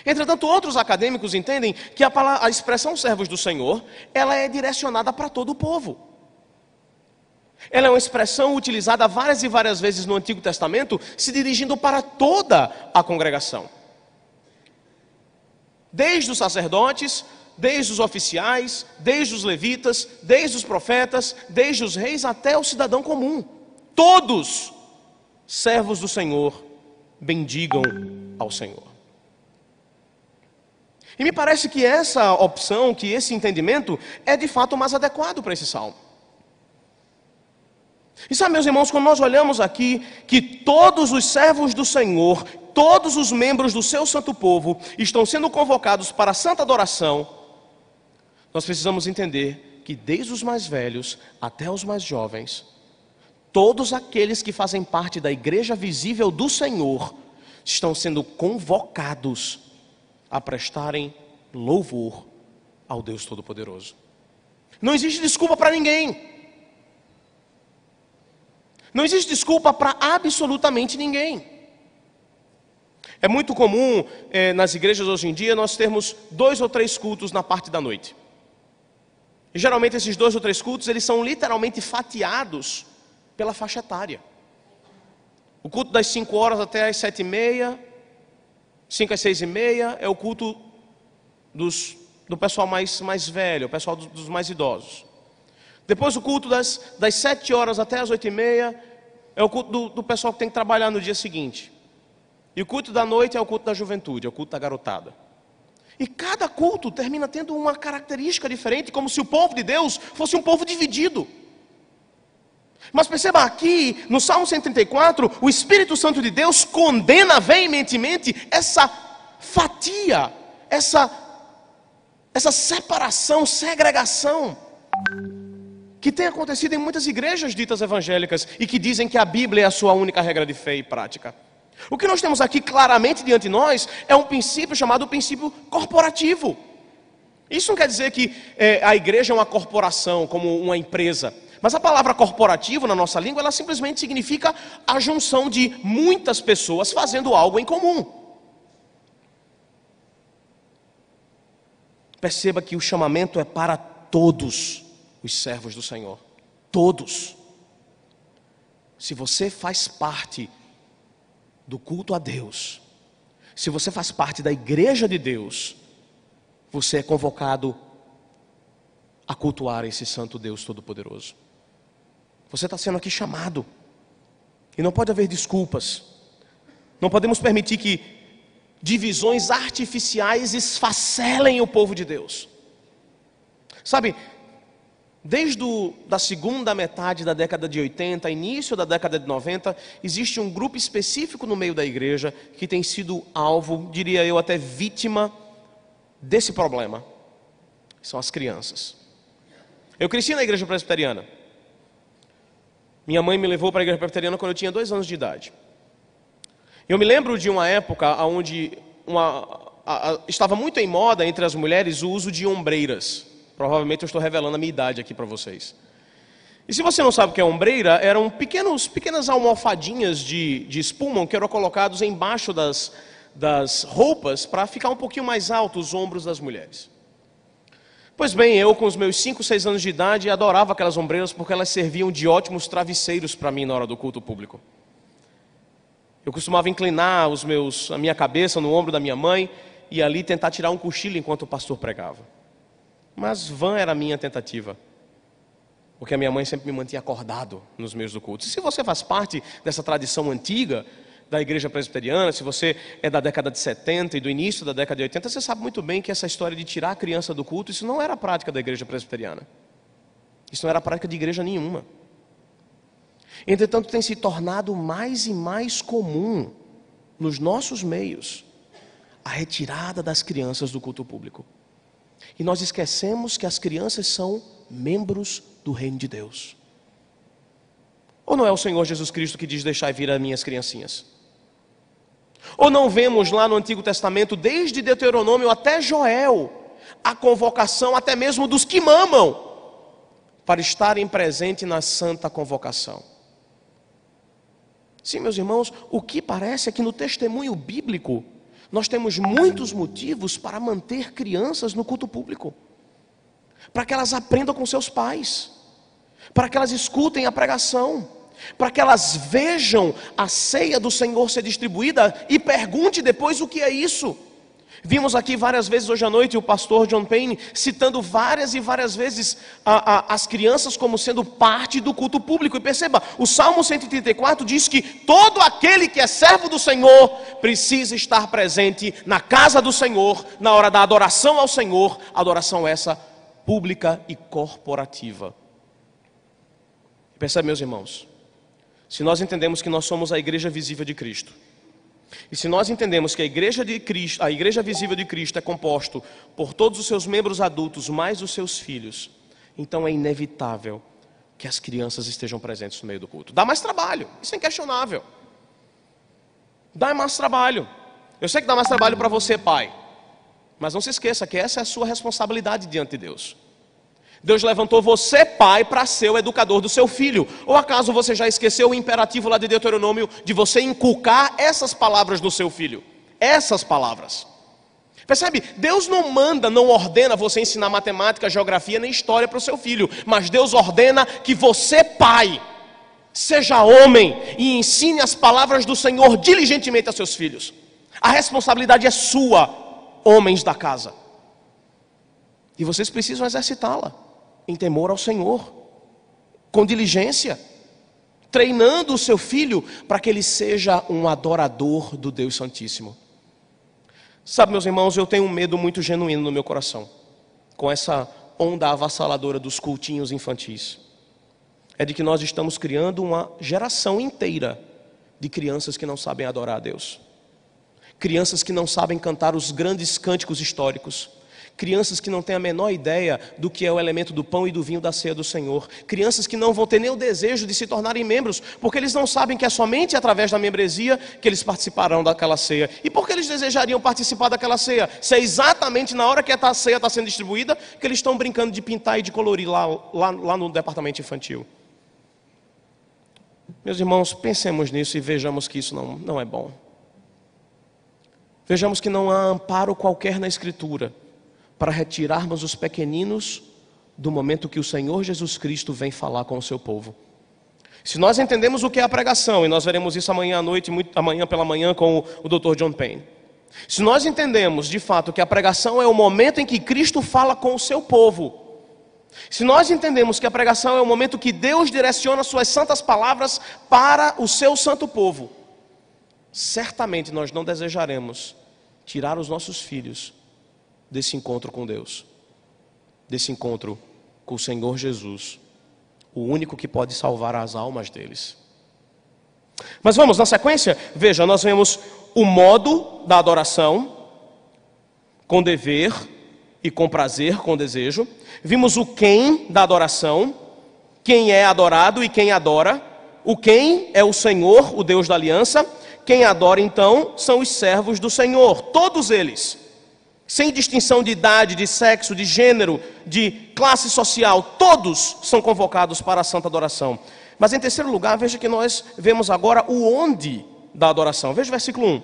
Entretanto, outros acadêmicos entendem que a expressão servos do Senhor, ela é direcionada para todo o povo. Ela é uma expressão utilizada várias e várias vezes no Antigo Testamento, se dirigindo para toda a congregação. Desde os sacerdotes, desde os oficiais, desde os levitas, desde os profetas, desde os reis até o cidadão comum. Todos, servos do Senhor, bendigam ao Senhor. E me parece que essa opção, que esse entendimento, é de fato mais adequado para esse salmo. E sabe, meus irmãos, quando nós olhamos aqui que todos os servos do Senhor, todos os membros do seu santo povo estão sendo convocados para a santa adoração, nós precisamos entender que desde os mais velhos até os mais jovens, todos aqueles que fazem parte da igreja visível do Senhor estão sendo convocados a prestarem louvor ao Deus Todo-Poderoso. Não existe desculpa para ninguém. Não existe desculpa para absolutamente ninguém. É muito comum nas igrejas hoje em dia nós termos 2 ou 3 cultos na parte da noite. E geralmente esses 2 ou 3 cultos, eles são literalmente fatiados pela faixa etária. O culto das 5 horas até as 7h30, 5 às 6h30 é o culto do pessoal mais velho, o pessoal dos mais idosos. Depois o culto das 7 horas até as 8h30 é o culto do pessoal que tem que trabalhar no dia seguinte. E o culto da noite é o culto da juventude, é o culto da garotada. E cada culto termina tendo uma característica diferente, como se o povo de Deus fosse um povo dividido. Mas perceba aqui, no Salmo 134, o Espírito Santo de Deus condena veementemente essa fatia, essa separação, segregação, que tem acontecido em muitas igrejas ditas evangélicas e que dizem que a Bíblia é a sua única regra de fé e prática. O que nós temos aqui claramente diante de nós é um princípio chamado princípio corporativo. Isso não quer dizer que a igreja é uma corporação, como uma empresa. Mas a palavra corporativo na nossa língua, ela simplesmente significa a junção de muitas pessoas fazendo algo em comum. Perceba que o chamamento é para todos os servos do Senhor. Todos. Se você faz parte do culto a Deus, se você faz parte da igreja de Deus, você é convocado a cultuar esse santo Deus Todo-Poderoso. Você está sendo aqui chamado. E não pode haver desculpas. Não podemos permitir que divisões artificiais esfacelem o povo de Deus. Sabe, desde da segunda metade da década de 80, início da década de 90, existe um grupo específico no meio da igreja que tem sido alvo, diria eu, até vítima desse problema. São as crianças. Eu cresci na igreja presbiteriana. Minha mãe me levou para a igreja presbiteriana quando eu tinha 2 anos de idade. Eu me lembro de uma época onde estava muito em moda entre as mulheres o uso de ombreiras. Provavelmente eu estou revelando a minha idade aqui para vocês. E se você não sabe o que é ombreira, eram pequenas almofadinhas de espuma que eram colocados embaixo das roupas para ficar um pouquinho mais alto os ombros das mulheres. Pois bem, eu com os meus 5, 6 anos de idade adorava aquelas ombreiras porque elas serviam de ótimos travesseiros para mim na hora do culto público. Eu costumava inclinar a minha cabeça no ombro da minha mãe e ali tentar tirar um cochilo enquanto o pastor pregava. Mas vã era a minha tentativa, porque a minha mãe sempre me mantinha acordado nos meios do culto. Se você faz parte dessa tradição antiga da igreja presbiteriana, se você é da década de 70 e do início da década de 80, você sabe muito bem que essa história de tirar a criança do culto, isso não era a prática da igreja presbiteriana. Isso não era a prática de igreja nenhuma. Entretanto, tem se tornado mais e mais comum nos nossos meios a retirada das crianças do culto público. E nós esquecemos que as crianças são membros do reino de Deus. Ou não é o Senhor Jesus Cristo que diz: deixai vir as minhas criancinhas? Ou não vemos lá no Antigo Testamento, desde Deuteronômio até Joel, a convocação até mesmo dos que mamam, para estarem presentes na santa convocação? Sim, meus irmãos, o que parece é que no testemunho bíblico, nós temos muitos motivos para manter crianças no culto público, para que elas aprendam com seus pais, para que elas escutem a pregação, para que elas vejam a ceia do Senhor ser distribuída e pergunte depois o que é isso. Vimos aqui várias vezes hoje à noite o pastor John Payne citando várias e várias vezes as crianças como sendo parte do culto público. E perceba, o Salmo 134 diz que todo aquele que é servo do Senhor precisa estar presente na casa do Senhor, na hora da adoração ao Senhor, adoração essa pública e corporativa. Percebe, meus irmãos? Se nós entendemos que nós somos a igreja visível de Cristo, e se nós entendemos que a igreja visível de Cristo é composto por todos os seus membros adultos, mais os seus filhos, então é inevitável que as crianças estejam presentes no meio do culto. Dá mais trabalho, isso é inquestionável. Dá mais trabalho. Eu sei que dá mais trabalho para você, pai, mas não se esqueça que essa é a sua responsabilidade diante de Deus. Deus levantou você, pai, para ser o educador do seu filho. Ou acaso você já esqueceu o imperativo lá de Deuteronômio de você inculcar essas palavras no seu filho? Essas palavras. Percebe? Deus não manda, não ordena você ensinar matemática, geografia nem história para o seu filho. Mas Deus ordena que você, pai, seja homem e ensine as palavras do Senhor diligentemente a seus filhos. A responsabilidade é sua, homens da casa. E vocês precisam exercitá-la em temor ao Senhor, com diligência, treinando o seu filho para que ele seja um adorador do Deus Santíssimo. Sabe, meus irmãos, eu tenho um medo muito genuíno no meu coração com essa onda avassaladora dos cultinhos infantis. É de que nós estamos criando uma geração inteira de crianças que não sabem adorar a Deus, crianças que não sabem cantar os grandes cânticos históricos, crianças que não têm a menor ideia do que é o elemento do pão e do vinho da ceia do Senhor, crianças que não vão ter nem o desejo de se tornarem membros, porque eles não sabem que é somente através da membresia que eles participarão daquela ceia. E por que eles desejariam participar daquela ceia? Se é exatamente na hora que a ceia está sendo distribuída que eles estão brincando de pintar e de colorir lá no departamento infantil. Meus irmãos, pensemos nisso e vejamos que isso não é bom. Vejamos que não há amparo qualquer na Escritura para retirarmos os pequeninos do momento que o Senhor Jesus Cristo vem falar com o seu povo. Se nós entendemos o que é a pregação, e nós veremos isso amanhã à noite, amanhã pela manhã com o Dr. John Payne. Se nós entendemos de fato que a pregação é o momento em que Cristo fala com o seu povo, se nós entendemos que a pregação é o momento que Deus direciona suas santas palavras para o seu santo povo, certamente nós não desejaremos tirar os nossos filhos desse encontro com Deus, desse encontro com o Senhor Jesus, o único que pode salvar as almas deles. Mas vamos, na sequência, veja, nós vemos o modo da adoração, com dever e com prazer, com desejo. Vimos o quem da adoração, quem é adorado e quem adora. O quem é o Senhor, o Deus da aliança. Quem adora então são os servos do Senhor, todos eles, sem distinção de idade, de sexo, de gênero, de classe social, todos são convocados para a santa adoração. Mas em terceiro lugar, veja que nós vemos agora o onde da adoração. Veja o versículo 1.